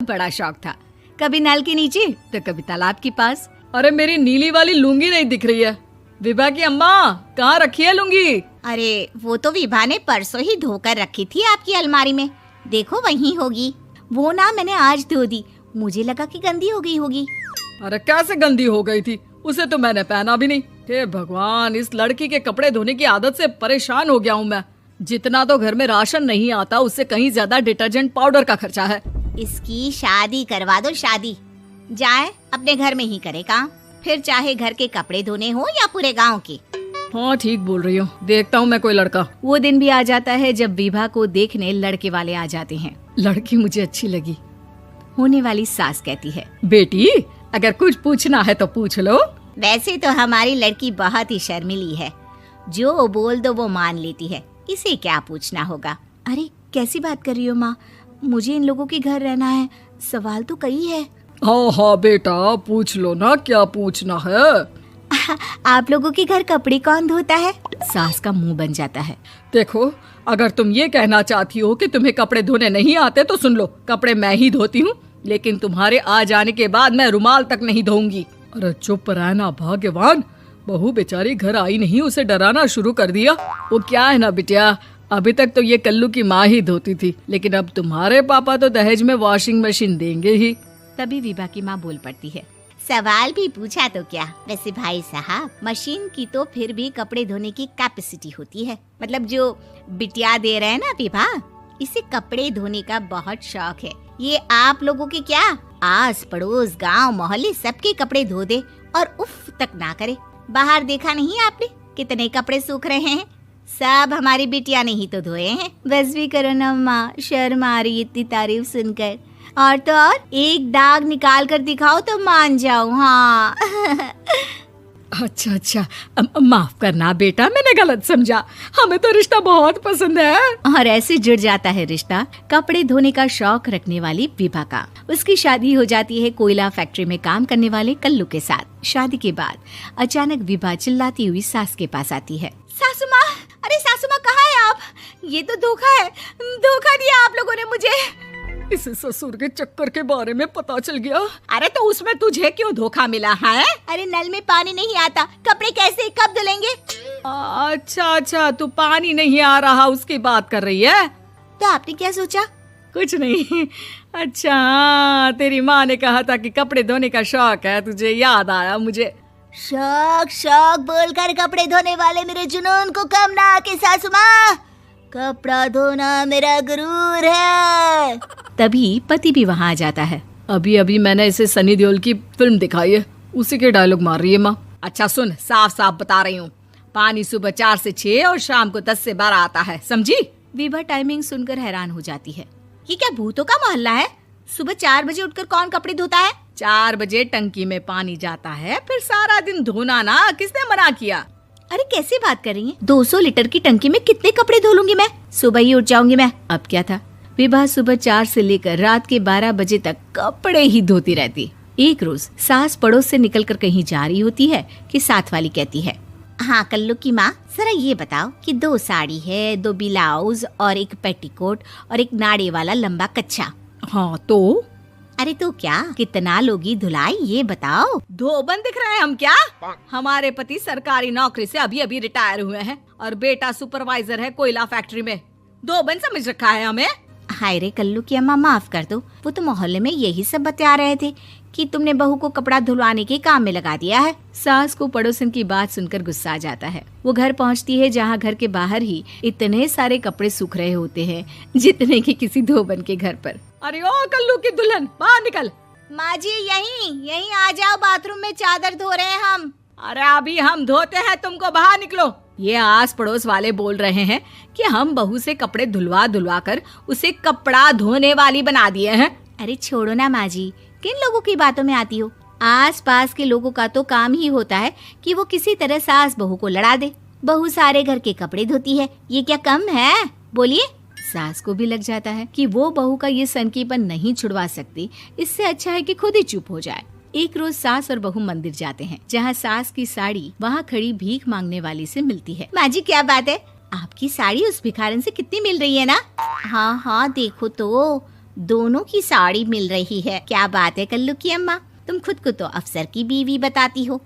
बड़ा शौक था, कभी नल के नीचे तो कभी तालाब के पास। अरे मेरी नीली वाली लुंगी नहीं दिख रही है। विभा की अम्मा, कहाँ रखी है लुंगी? अरे वो तो विभा ने परसों ही धोकर रखी थी आपकी अलमारी में, देखो वहीं होगी। वो ना मैंने आज धो दी, मुझे लगा कि गंदी हो गई होगी। अरे कैसे गंदी हो गई थी, उसे तो मैंने पहना भी नहीं। हे भगवान, इस लड़की के कपड़े धोने की आदत से परेशान हो गया हूँ मैं। जितना तो घर में राशन नहीं आता, उससे कहीं ज्यादा डिटर्जेंट पाउडर का खर्चा है। इसकी शादी करवा दो, शादी जाए अपने घर में ही करे काम, फिर चाहे घर के कपड़े धोने हो या पूरे गांव के। हाँ ठीक बोल रही हूँ, देखता हूँ मैं कोई लड़का। वो दिन भी आ जाता है जब विभा को देखने लड़के वाले आ जाते हैं। लड़की मुझे अच्छी लगी। होने वाली सास कहती है, बेटी अगर कुछ पूछना है तो पूछ लो। वैसे तो हमारी लड़की बहुत ही शर्मीली है, जो बोल दो वो मान लेती है, इसे क्या पूछना होगा। अरे कैसी बात कर रही हो माँ, मुझे इन लोगों के घर रहना है, सवाल तो कई है। हाँ हाँ बेटा, पूछ लो ना, क्या पूछना है। आप लोगों के घर कपड़े कौन धोता है? सास का मुंह बन जाता है। देखो, अगर तुम ये कहना चाहती हो कि तुम्हें कपड़े धोने नहीं आते तो सुन लो, कपड़े मैं ही धोती हूँ, लेकिन तुम्हारे आ जाने के बाद मैं रुमाल तक नहीं धोऊंगी। अरे चुप रहना भाग्यवान, बहू बेचारी घर आई नहीं, उसे डराना शुरू कर दिया। वो क्या है ना बिटिया, अभी तक तो ये कल्लू की माँ ही धोती थी, लेकिन अब तुम्हारे पापा तो दहेज में वॉशिंग मशीन देंगे ही। तभी विभा की माँ बोल पड़ती है, सवाल भी पूछा तो क्या। वैसे भाई साहब, मशीन की तो फिर भी कपड़े धोने की कैपेसिटी होती है। मतलब जो बिटिया दे रहे हैं ना विभा, इसे कपड़े धोने का बहुत शौक है। ये आप लोगों के क्या, आस पड़ोस गांव मोहल्ले सबके कपड़े धो दे और उफ तक ना करे। बाहर देखा नहीं आपने कितने कपड़े सूख रहे हैं, सब हमारी बिटिया ने ही तो धोए हैं। बस भी करो ना माँ, शर्म आ रही इतनी तारीफ सुनकर। और तो और एक दाग निकाल कर दिखाओ तो मान जाओ। हाँ अच्छा, माफ करना बेटा, मैंने गलत समझा। हमें तो रिश्ता बहुत पसंद है। और ऐसे जुड़ जाता है रिश्ता कपड़े धोने का शौक रखने वाली विभा का। उसकी शादी हो जाती है कोयला फैक्ट्री में काम करने वाले कल्लू के साथ। शादी के बाद अचानक विभा चिल्लाती हुई सास के पास आती है। सासू माँ, अरे सासू माँ कहाँ है आप? ये तो धोखा है, धोखा दिया आप लोगों ने मुझे। इसे ससुर के चक्कर के बारे में पता चल गया। अरे तो उसमें तुझे क्यों धोखा मिला है? अरे नल में पानी नहीं आता, कपड़े कैसे कब धुलेंगे? अच्छा, तू पानी नहीं आ रहा उसकी बात कर रही है। तो आपने क्या सोचा? कुछ नहीं। अच्छा, तेरी माँ ने कहा था कि कपड़े धोने का शौक है तुझे, याद आया मुझे। शौक बोलकर कपड़े धोने वाले मेरे जुनून को कम ना आके सासू माँ, कपड़ा धोना मेरा गुरूर है। तभी पति भी वहाँ आ जाता है। अभी मैंने इसे सनी देओल की फिल्म दिखाई है, उसी के डायलॉग मार रही है माँ। अच्छा सुन, साफ साफ बता रही हूँ, पानी सुबह 4 से 6 और शाम को 10 से 12 आता है, समझी? विभा टाइमिंग सुनकर हैरान हो जाती है। ये क्या भूतों का मोहल्ला है? सुबह 4 बजे उठकर कौन कपड़े धोता है? 4 बजे टंकी में पानी जाता है, फिर सारा दिन धोना ना, किसने मना किया? अरे कैसी बात कर रही हैं? 200 लीटर की टंकी में कितने कपड़े धो लूंगी मैं, सुबह ही उठ जाऊंगी मैं। अब क्या था, विभा सुबह 4 से लेकर रात के 12 बजे तक कपड़े ही धोती रहती। एक रोज सास पड़ोस से निकलकर कहीं जा रही होती है कि साथ वाली कहती है, हाँ कल्लू की माँ, जरा ये बताओ कि 2 साड़ी है, 2 ब्लाउज और एक पेटीकोट और एक नाड़े वाला लंबा कच्छा। हाँ तो? अरे तो क्या, कितना लोगी धुलाई ये बताओ। धोबन दिख रहे हैं हम क्या? हमारे पति सरकारी नौकरी से अभी रिटायर हुए हैं और बेटा सुपरवाइजर है कोयला फैक्ट्री में। धोबन समझ रखा है हमें? हाय रे कल्लू की अम्मा, माफ कर दो, वो तो मोहल्ले में यही सब बता रहे थे कि तुमने बहू को कपड़ा धुलवाने के काम में लगा दिया है। सास को पड़ोसन की बात सुनकर गुस्सा आ जाता है। वो घर पहुंचती है जहां घर के बाहर ही इतने सारे कपड़े सूख रहे होते हैं जितने कि किसी धोबन के घर पर। अरे ओ कल्लू की दुल्हन, बाहर निकल। माँ जी यहीं आ जाओ, बाथरूम में चादर धो रहे हैं हम। अरे अभी हम धोते हैं, तुमको बाहर निकलो। ये आस पड़ोस वाले बोल रहे हैं कि हम बहू से कपड़े धुलवा कर उसे कपड़ा धोने वाली बना दिए हैं। अरे छोड़ो ना माँ जी, किन लोगों की बातों में आती हो? आस पास के लोगों का तो काम ही होता है कि वो किसी तरह सास बहू को लड़ा दे। बहू सारे घर के कपड़े धोती है, ये क्या कम है? बोलिए। सास को भी लग जाता है कि वो बहू का ये सनकीपन नहीं छुड़वा सकती, इससे अच्छा है कि खुद ही चुप हो जाए। एक रोज सास और बहू मंदिर जाते हैं, जहाँ सास की साड़ी वहाँ खड़ी भीख मांगने वाली से मिलती है। माँ जी क्या बात है, आपकी साड़ी उस भिखारन से कितनी मिल रही है ना? हाँ देखो तो दोनों की साड़ी मिल रही है। क्या बात है कल्लू की अम्मा, तुम खुद को तो अफसर की बीवी बताती हो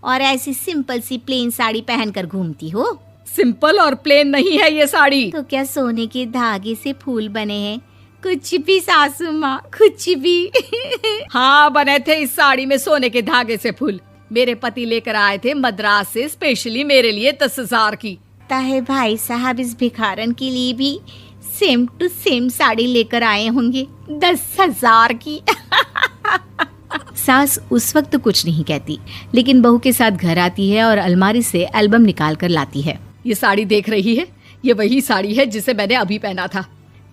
और ऐसी सिंपल सी प्लेन साड़ी पहनकर घूमती हो। सिंपल और प्लेन नहीं है ये साड़ी। तो क्या सोने के धागे से फूल बने हैं? कुछ भी सासू माँ, कुछ भी। हाँ, बने थे इस साड़ी में सोने के धागे से फूल। मेरे पति लेकर आए थे मद्रास से स्पेशली मेरे लिए 10,000 की। ताहे भाई साहब इस भिखारन के लिए भी सेम टू सेम साड़ी लेकर आए होंगे 10,000 की। सास उस वक्त तो कुछ नहीं कहती, लेकिन बहू के साथ घर आती है और अलमारी से एल्बम निकाल कर लाती है। ये साड़ी देख रही है, ये वही साड़ी है जिसे मैंने अभी पहना था।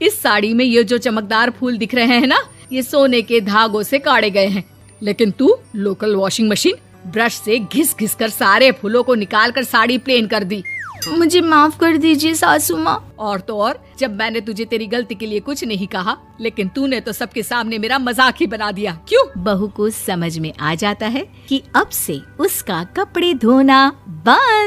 इस साड़ी में ये जो चमकदार फूल दिख रहे हैं ना, ये सोने के धागों से काढ़े गए हैं। लेकिन तू लोकल वॉशिंग मशीन ब्रश से घिस घिस कर सारे फूलों को निकाल कर साड़ी प्लेन कर दी। मुझे माफ कर दीजिए सासू माँ। और तो और, जब मैंने तुझे तेरी गलती के लिए कुछ नहीं कहा, लेकिन तूने तो सबके सामने मेरा मजाक ही बना दिया। क्यों? बहू को समझ में आ जाता है कि अब से उसका कपड़े धोना बंद।